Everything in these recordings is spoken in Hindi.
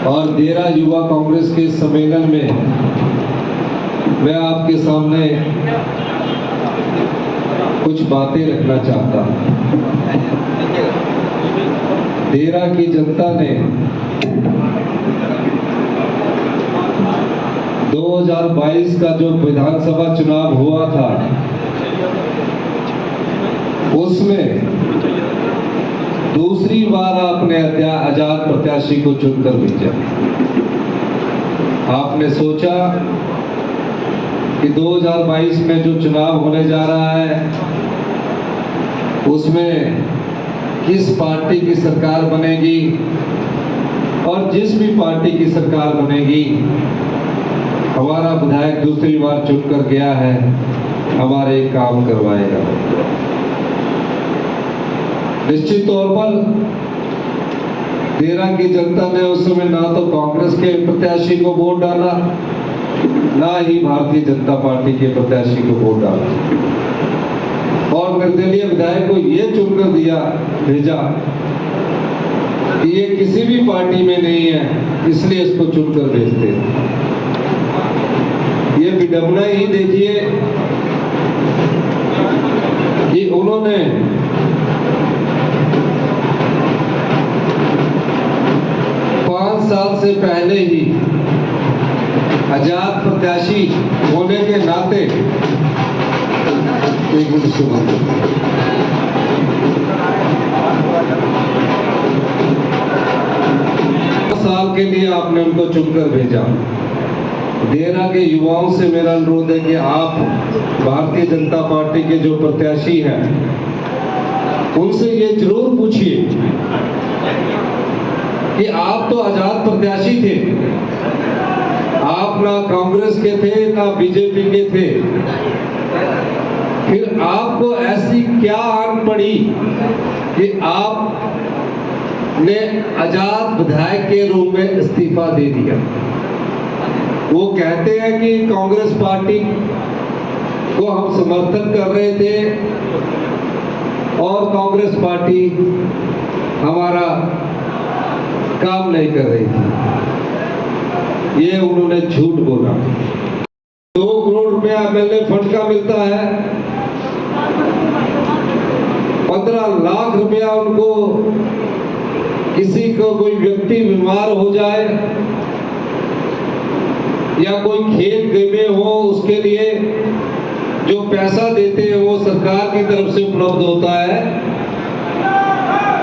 और देरा युवा कांग्रेस के सम्मेलन में मैं आपके सामने कुछ बातें रखना चाहता हूं। देरा की जनता ने 2022 का जो विधानसभा चुनाव हुआ था उसमें दूसरी बार आपने आजाद प्रत्याशी को चुनकर भेजा। आपने सोचा कि 2022 में जो चुनाव होने जा रहा है उसमें किस पार्टी की सरकार बनेगी और जिस भी पार्टी की सरकार बनेगी हमारा विधायक दूसरी बार चुनकर गया है, हमारे काम करवाएगा। निश्चित तौर पर देरा की जनता ने उस समय ना तो कांग्रेस के प्रत्याशी को वोट डाला, ना ही भारतीय जनता पार्टी के प्रत्याशी को वोट डाला और निर्दलीय विधायक को ये चुनकर भेजा कि ये किसी भी पार्टी में नहीं है, इसलिए इसको चुनकर भेजते हैं। ये विडंबना ही देखिए कि उन्होंने साल से पहले ही आजाद प्रत्याशी होने के नाते साल के लिए आपने उनको चुनकर भेजा। देरा के युवाओं से मेरा अनुरोध है कि आप भारतीय जनता पार्टी के जो प्रत्याशी हैं उनसे ये जरूर पूछिए कि आप तो आजाद प्रत्याशी थे, आप ना कांग्रेस के थे ना बीजेपी के थे, फिर आपको ऐसी क्या आन पड़ी कि आपने आजाद विधायक के रूप में इस्तीफा दे दिया। वो कहते हैं कि कांग्रेस पार्टी को हम समर्थन कर रहे थे और कांग्रेस पार्टी हमारा काम नहीं कर रही थी, ये उन्होंने झूठ बोला। 2 करोड़ रुपया एमएलए फंड का मिलता है, 15 लाख रुपया उनको किसी को कोई व्यक्ति बीमार हो जाए या कोई खेत में हो उसके लिए जो पैसा देते हैं वो सरकार की तरफ से उपलब्ध होता है,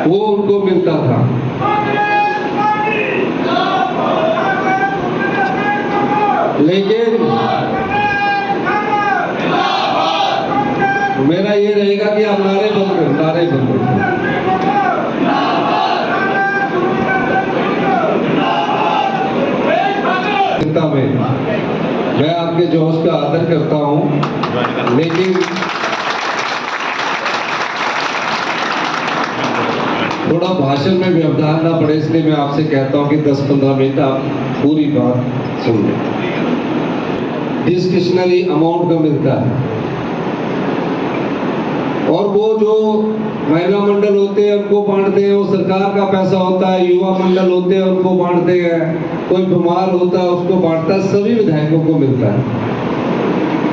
वो उनको मिलता था। लेकिन मेरा ये रहेगा कि आप नारे बंद करें। चिंता में मैं आपके जोश का आदर करता हूं, लेकिन थोड़ा भाषण में व्यवधान ना पड़े इसलिए मैं आपसे कहता हूं कि 10-15 मिनट आप पूरी बात सुन लें। डिस्क्रिशनरी अमाउंट का मिलता है और वो जो महिला मंडल होते हैं उनको बांटते हैं, वो सरकार का पैसा होता है। युवा मंडल होते हैं उनको बांटते हैं, कोई बीमार होता है उसको बांटता है, सभी विधायकों को मिलता है।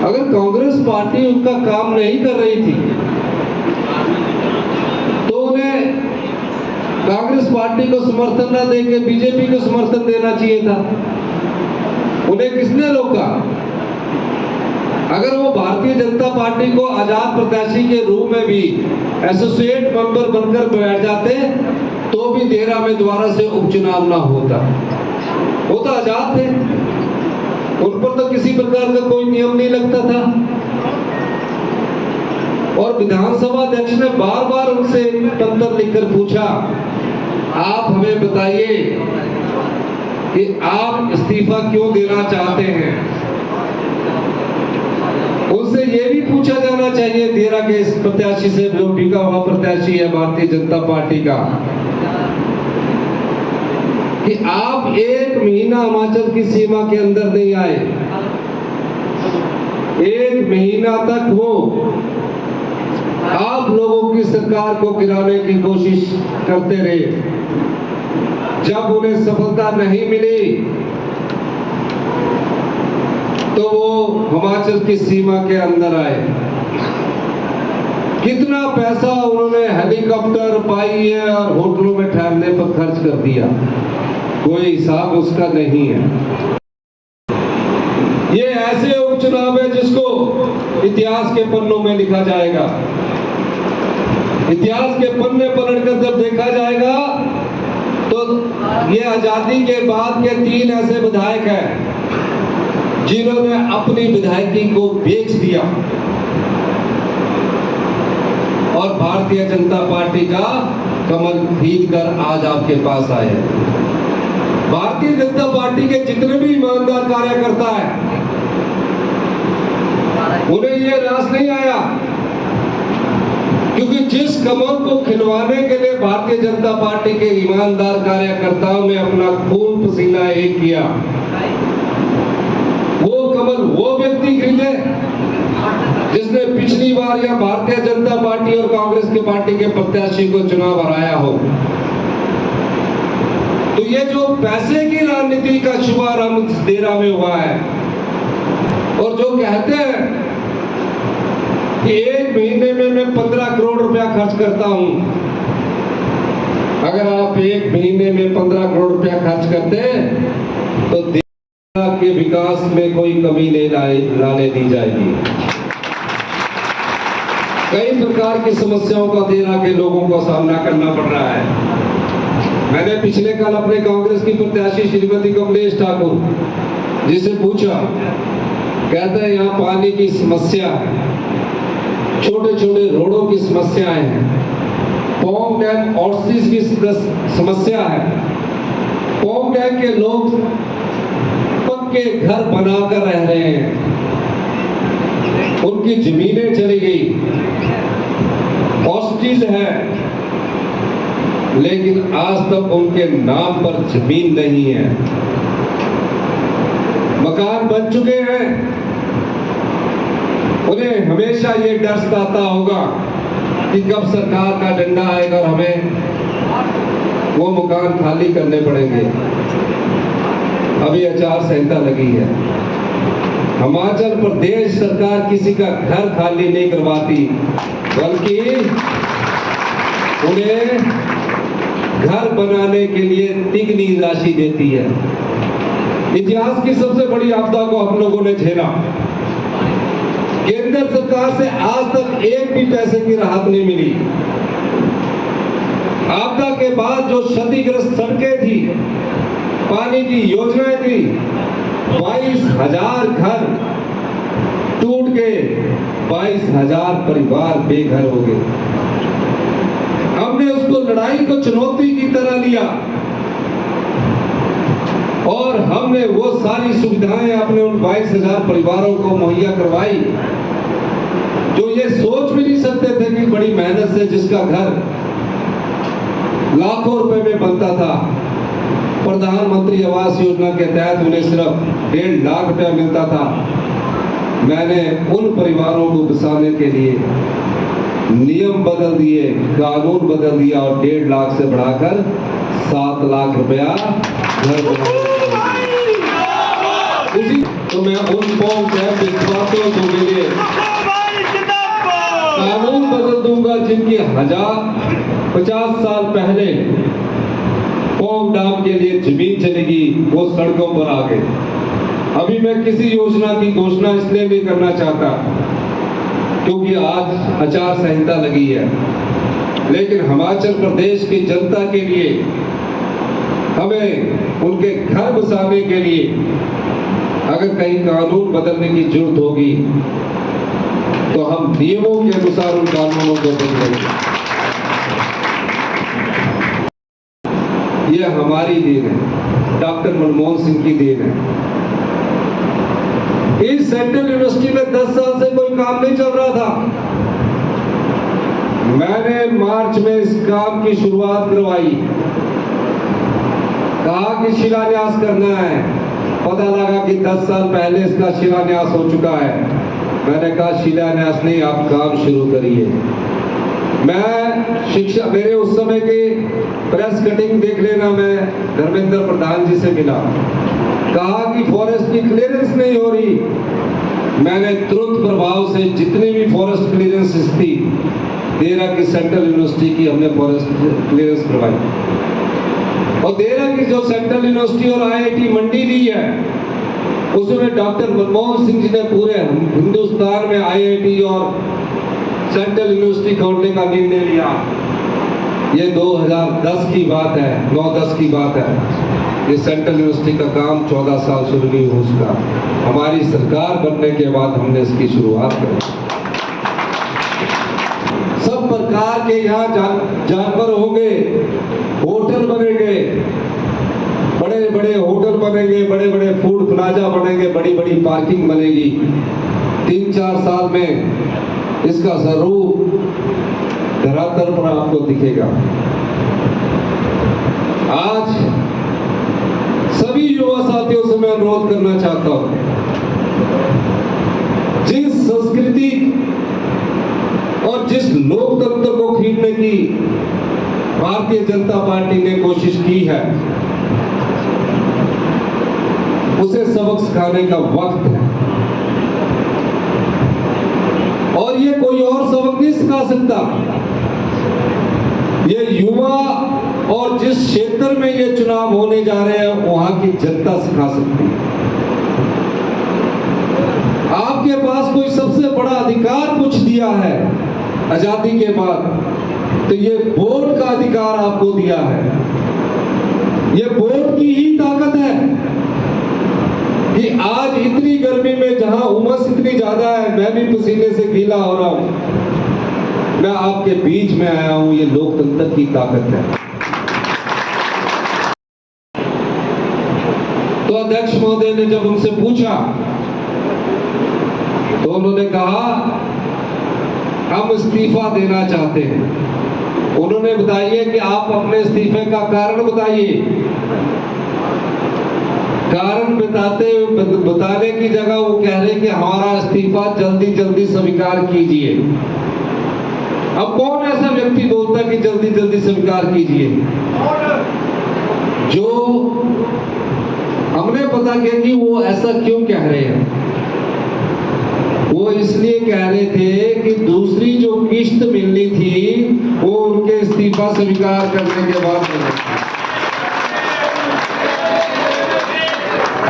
अगर कांग्रेस पार्टी उनका काम नहीं कर रही थी तो उन्हें कांग्रेस पार्टी को समर्थन न देके बीजेपी को समर्थन देना चाहिए था। उन्हें किसने रोका? अगर वो भारतीय जनता पार्टी को आजाद प्रत्याशी के रूप में भी एसोसिएट मेंबर बनकर बैठ जाते तो भी देरा में दोबारा से उपचुनाव ना होता। वो तो आजाद थे, उन पर तो किसी प्रकार का कोई नियम नहीं लगता था और विधानसभा अध्यक्ष ने बार बार उनसे पत्र लिखकर पूछा, आप हमें बताइए कि आप इस्तीफा क्यों देना चाहते हैं। उनसे ये भी पूछा जाना चाहिए देरा के इस प्रत्याशी से जो टिका हुआ प्रत्याशी है भारतीय जनता पार्टी का, कि आप 1 महीना हिमाचल की सीमा के अंदर नहीं आए, 1 महीना तक वो आप लोगों की सरकार को गिराने की कोशिश करते रहे। जब उन्हें सफलता नहीं मिली तो वो हिमाचल की सीमा के अंदर आए। कितना पैसा उन्होंने हेलीकॉप्टर, बाई और होटलों में ठहरने पर खर्च कर दिया, कोई हिसाब उसका नहीं है। ये ऐसे उपचुनाव है जिसको इतिहास के पन्नों में लिखा जाएगा। इतिहास के पन्ने पलटकर जब देखा जाएगा तो ये आजादी के बाद के 3 ऐसे विधायक हैं जिन्होंने अपनी विधायकी को बेच दिया और भारतीय जनता पार्टी का कमल खींच कर आज आपके पास आए। भारतीय जनता पार्टी के जितने भी ईमानदार कार्यकर्ता हैं, उन्हें यह रास नहीं आया, क्योंकि जिस कमल को खिलवाने के लिए भारतीय जनता पार्टी के ईमानदार कार्यकर्ताओं ने अपना खून पसीना एक किया, वो कमल वो व्यक्ति खरीदे जिसने पिछली बार या भारतीय जनता पार्टी और कांग्रेस के पार्टी के प्रत्याशी को चुनाव हराया हो। तो ये जो पैसे की राजनीति का शुभारंभ देरा में हुआ है, और जो कहते हैं कि 1 महीने में मैं 15 करोड़ रुपया खर्च करता हूं, अगर आप 1 महीने में 15 करोड़ रुपया खर्च करते तो देश के विकास में कोई कमी नहीं लाने दी जाएगी। कई प्रकार की समस्याओं का देरा के लोगों को सामना करना पड़ रहा है। मैंने पिछले कल अपने कांग्रेस की प्रत्याशी श्रीमती कमलेश ठाकुर जी से पूछा, कहते हैं यहाँ पानी की समस्या है, छोटे छोटे रोडों की समस्याएं हैं, पौंग डैम ऑर्सिस की समस्या है, पौंग डैम के लोग पक्के घर बनाकर रह रहे हैं, उनकी जमीनें चली गई, ऑस्टिस है, लेकिन आज तक उनके नाम पर जमीन नहीं है। मकान बन चुके हैं, उन्हें हमेशा ये डर सताता होगा कि कब सरकार का डंडा आएगा और हमें वो मकान खाली करने पड़ेंगे। अभी आचार संहिता लगी है, हिमाचल प्रदेश सरकार किसी का घर खाली नहीं करवाती, बल्कि उन्हें घर बनाने के लिए तिगनी राशि देती है। इतिहास की सबसे बड़ी आपदा को हम लोगों ने झेला। केंद्र सरकार से आज तक एक भी पैसे की राहत नहीं मिली। आपदा के बाद जो क्षतिग्रस्त सड़कें थी, पानी की योजनाएं थी, 22,000 घर टूट गए, 22,000 परिवार बेघर हो गए। हमने उसको लड़ाई को चुनौती की तरह लिया और हमने वो सारी सुविधाएं अपने उन 22,000 परिवारों को मुहैया करवाई जो ये सोच भी नहीं सकते थे कि बड़ी मेहनत से जिसका घर लाखों रुपए में बनता था, प्रधानमंत्री आवास योजना के तहत उन्हें सिर्फ 1.5 लाख रुपया मिलता था। मैंने उन परिवारों को बसाने के लिए नियम बदल दिए, कानून बदल दिया और 1.5 लाख से बढ़ाकर 7 लाख रुपया घर बनाने। तो मैं उन विश्वासों को लिए कानून बदल दूंगा जिनकी 50 साल पहले पौंग डैम के लिए जमीन चलेगी, वो सड़कों पर आ गए। अभी मैं किसी योजना की घोषणा इसलिए नहीं करना चाहता क्योंकि आज आचार संहिता लगी है, लेकिन हिमाचल प्रदेश की जनता के लिए हमें उनके घर बसाने के लिए अगर कहीं कानून बदलने की जरूरत होगी तो हम नियमों के अनुसार उन कानूनों को बदलेंगे। यह हमारी देन है, डॉक्टर मनमोहन सिंह की देन है। इस सेंट्रल यूनिवर्सिटी में 10 साल से कोई काम नहीं चल रहा था। मैंने मार्च में इस काम की शुरुआत करवाई, कहा कि शिलान्यास करना है। पता लगा कि 10 साल पहले इसका शिलान्यास हो चुका है। मैंने कहा शिलान्यास नहीं, आप काम शुरू करिए। मैं शिक्षा, मेरे उस समय के प्रेस कटिंग देख लेना, मैं धर्मेंद्र प्रधान जी से मिला, कहा कि फॉरेस्ट की क्लियरेंस नहीं हो रही। मैंने तुरंत प्रभाव से जितनी भी फॉरेस्ट क्लियरेंस थी देहरा की सेंट्रल यूनिवर्सिटी की हमने फॉरेस्ट क्लियरेंस करवाई। और देहरा की जो सेंट्रल यूनिवर्सिटी और IIT मंडी दी है, उसमें डॉक्टर मनमोहन सिंह जी ने पूरे हिंदुस्तान में IIT और सेंट्रल यूनिवर्सिटी खोलने का निर्णय लिया। ये 2010 की बात है, 9-10 की बात है। ये सेंट्रल यूनिवर्सिटी का काम 14 साल शुरू नहीं हो उसका, हमारी सरकार बनने के बाद हमने इसकी शुरुआत करी। सब प्रकार के यहाँ जानवर होंगे, होटल बनेंगे, बड़े बड़े होटल बनेंगे, बड़े बड़े फूड प्लाजा बनेंगे, बड़ी बड़ी पार्किंग बनेगी। 3-4 साल में इसका स्वरूप धरातल पर आपको दिखेगा। आज सभी युवा साथियों से मैं अनुरोध करना चाहता हूं, जिस संस्कृति और जिस लोकतंत्र को खींचने की भारतीय जनता पार्टी ने कोशिश की है, उसे सबक सिखाने का वक्त है। और ये कोई और सबक नहीं सिखा सकता, ये युवा और जिस क्षेत्र में ये चुनाव होने जा रहे हैं वहां की जनता सिखा सकती है। आपके पास कोई सबसे बड़ा अधिकार कुछ दिया है आजादी के बाद, तो ये वोट का अधिकार आपको दिया है। ये वोट की ही ताकत है कि आज इतनी गर्मी में जहां उमस इतनी ज्यादा है, मैं भी पसीने से गीला हो रहा हूं, मैं आपके बीच में आया हूं। ये लोकतंत्र की ताकत है। तो अध्यक्ष महोदय ने जब उनसे पूछा तो उन्होंने कहा हम इस्तीफा देना चाहते हैं। उन्होंने बताइए कि आप अपने इस्तीफे का कारण बताइए। कारण बताने की जगह वो कह रहे कि हमारा इस्तीफा जल्दी जल्दी स्वीकार कीजिए। अब कौन ऐसा व्यक्ति बोलता है कि जल्दी जल्दी स्वीकार कीजिए? जो हमने पता किया कि वो ऐसा क्यों कह रहे हैं। वो इसलिए कह रहे थे कि दूसरी जो किश्त मिलनी थी वो उनके इस्तीफा स्वीकार करने के बाद मिली।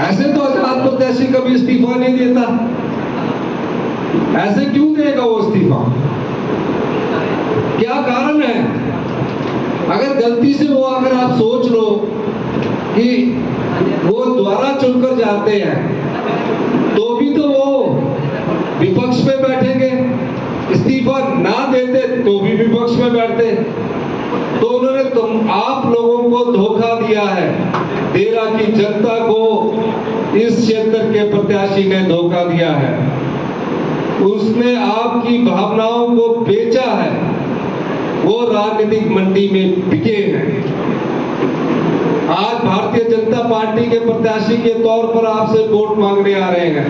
ऐसे तो आजाद प्रत्याशी कभी इस्तीफा नहीं देता, ऐसे क्यों देगा वो इस्तीफा? क्या कारण है? अगर गलती से वो, अगर आप सोच लो कि वो दोबारा चुनकर जाते हैं तो भी तो वो विपक्ष में बैठेंगे, इस्तीफा ना देते तो भी विपक्ष में बैठते। तो उन्होंने आप लोगों को धोखा दिया है, देहरा की जनता को इस क्षेत्र के प्रत्याशी ने धोखा दिया है। उसने आपकी भावनाओं को बेचा है, वो राजनीतिक मंडी में बिके हैं। आज भारतीय जनता पार्टी के प्रत्याशी के तौर पर आपसे वोट मांगने आ रहे हैं।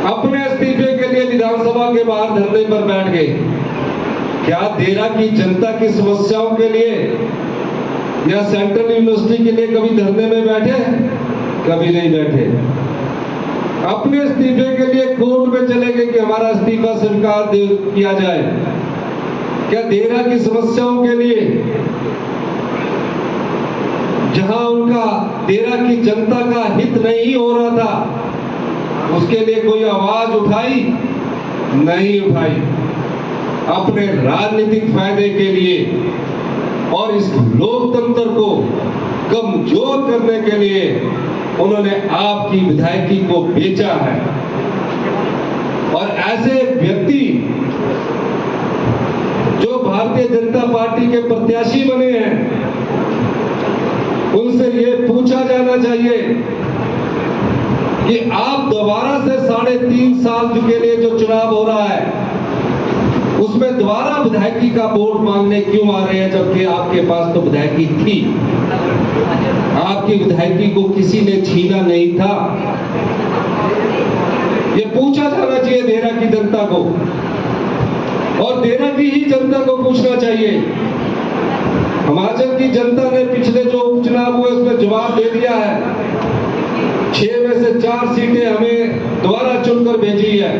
अपने इस्तीफे के लिए विधानसभा के बाहर धरने पर बैठ गए। क्या देहरा की जनता की समस्याओं के लिए या सेंट्रल यूनिवर्सिटी के लिए कभी धरने में बैठे? कभी नहीं बैठे। अपने इस्तीफे के लिए कोर्ट में चले गए कि हमारा इस्तीफा स्वीकार किया जाए। क्या देहरा की समस्याओं के लिए, जहां उनका देहरा की जनता का हित नहीं हो रहा था, उसके लिए कोई आवाज उठाई? नहीं उठाई। अपने राजनीतिक फायदे के लिए और इस लोकतंत्र को कमजोर करने के लिए उन्होंने आपकी विधायकी को बेचा है। और ऐसे व्यक्ति जो भारतीय जनता पार्टी के प्रत्याशी बने हैं, उनसे ये पूछा जाना चाहिए कि आप दोबारा से 3.5 साल के लिए जो चुनाव हो रहा है उसमें दोबारा विधायकी का वोट मांगने क्यों आ रहे हैं, जबकि आपके पास तो विधायकी थी। आपकी विधायकी को किसी ने छीना नहीं था। ये पूछा जाना चाहिए देहरा की जनता को और देना की ही जनता को पूछना चाहिए। हिमाचल की जनता ने पिछले जो उपचुनाव हुए उसमें जवाब दे दिया है। 6 में से 4 सीटें हमें दोबारा चुनकर भेजी है।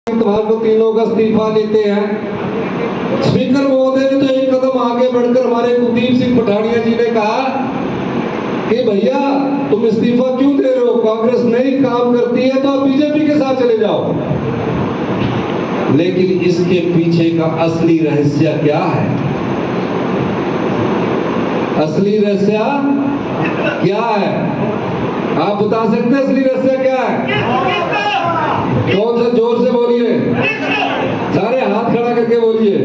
तुम्हारे को 3 लोग इस्तीफा लेते हैं। स्पीकर महोदय ने तो एक कदम आगे बढ़कर हमारे कुलदीप सिंह पठानिया जी ने कहा कि भैया तुम इस्तीफा क्यों दे रहे हो, कांग्रेस नहीं काम करती है तो आप बीजेपी के साथ चले जाओ। लेकिन इसके पीछे का असली रहस्य क्या है? असली रहस्य क्या है? आप बता सकते हैं असली रहस्य क्या है? कौन सा? जोर से बोलिए, सारे हाथ खड़ा करके बोलिए।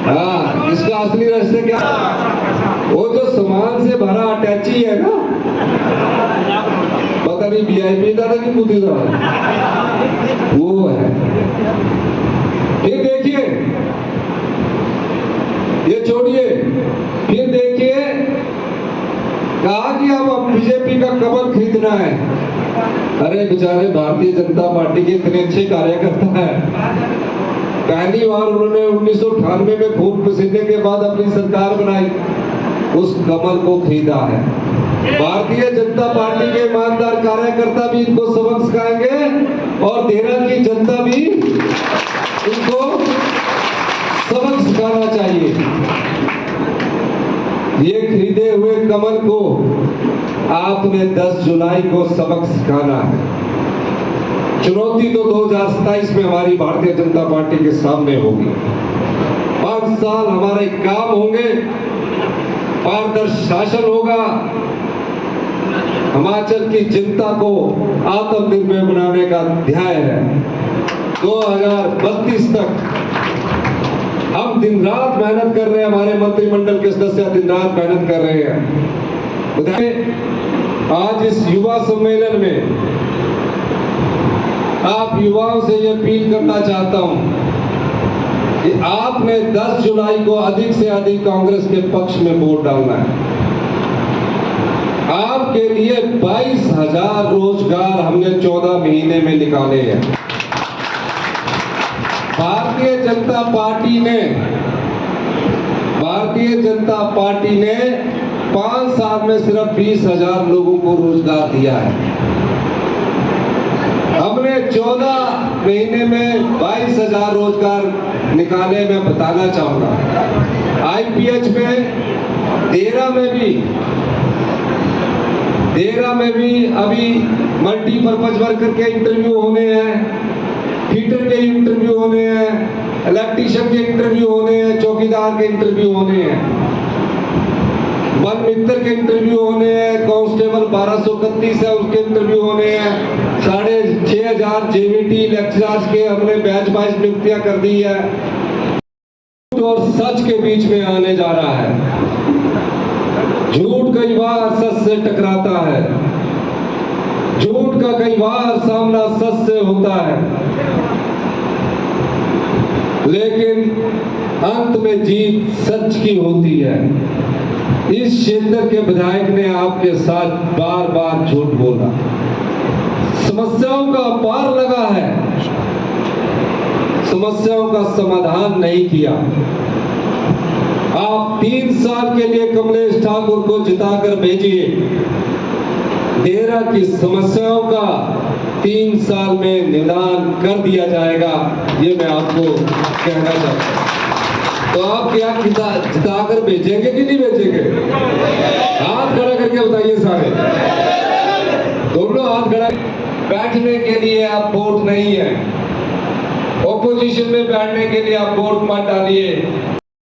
हाँ, इसका असली रहस्य क्या? वो जो सामान से भरा अटैची है ना, पता नहीं वीआईपी था कि पुती था, वो है। फिर देखिए, ये छोड़िए, फिर देखिए कहा कि अब बीजेपी का कमल खरीदना है। अरे बेचारे भारतीय जनता पार्टी के इतने अच्छे कार्यकर्ता है, पहली बार उन्होंने 1998 में खून पसीने के बाद अपनी सरकार बनाई, उस कमल को खरीदा है। भारतीय जनता पार्टी के ईमानदार कार्यकर्ता भी इनको सबक सिखाएंगे और देहरा की जनता भी इनको सबक सिखाना चाहिए। ये खरीदे हुए कमल को आपने 10 जुलाई को सबक सिखाना है। चुनौती तो 2027 में हमारी भारतीय जनता पार्टी के सामने होगी। 5 साल हमारे काम होंगे, पारदर्शी शासन होगा, हिमाचल की जनता को आत्मनिर्भर बनाने का ध्यान है। 2032 तक हम दिन रात मेहनत कर रहे हैं, हमारे मंत्रिमंडल के सदस्य दिन रात मेहनत कर रहे हैं। आज इस युवा सम्मेलन में आप युवाओं से यह अपील करना चाहता हूं कि आपने 10 जुलाई को अधिक से अधिक कांग्रेस के पक्ष में वोट डालना है। आपके लिए 22,000 रोजगार हमने 14 महीने में निकाले हैं। भारतीय जनता पार्टी ने 5 साल में सिर्फ 20,000 लोगों को रोजगार दिया है। हमने 14 महीने में 22,000 रोजगार निकाले। मैं बताना चाहूंगा आईपीएच में देहरा में भी अभी मल्टीपर्पज वर्कर के इंटरव्यू होने हैं, फीटर के इंटरव्यू होने हैं, इलेक्ट्रीशियन के इंटरव्यू होने हैं, चौकीदार के इंटरव्यू होने हैं, वन मित्र के इंटरव्यू होने हैं, कांस्टेबल 1231 है उसके इंटरव्यू होने हैं, 6,500 जेवीटी लेक्चरर्स के हमने बैच वाइज नियुक्तियां कर दी है। और सच के बीच में आने जा रहा है। झूठ कई बार सच से टकराता है, झूठ का कई बार सामना सच से होता है, लेकिन अंत में जीत सच की होती है। इस क्षेत्र के विधायक ने आपके साथ बार बार झूठ बोला, समस्याओं का पार लगा है, समस्याओं का समाधान नहीं किया। आप 3 साल के लिए कमलेश ठाकुर को जिताकर भेजिए, देहरा की समस्याओं का 3 साल में निदान कर दिया जाएगा। ये मैं आपको कहना चाहता हूं। तो आप क्या जिताकर भेजेंगे कि नहीं भेजेंगे? हाथ खड़ा करके बताइए सारे, दोनों हाथ खड़ा। बैठने के लिए आप वोट नहीं है, ऑपोजिशन में बैठने के लिए आप वोट मत डालिए।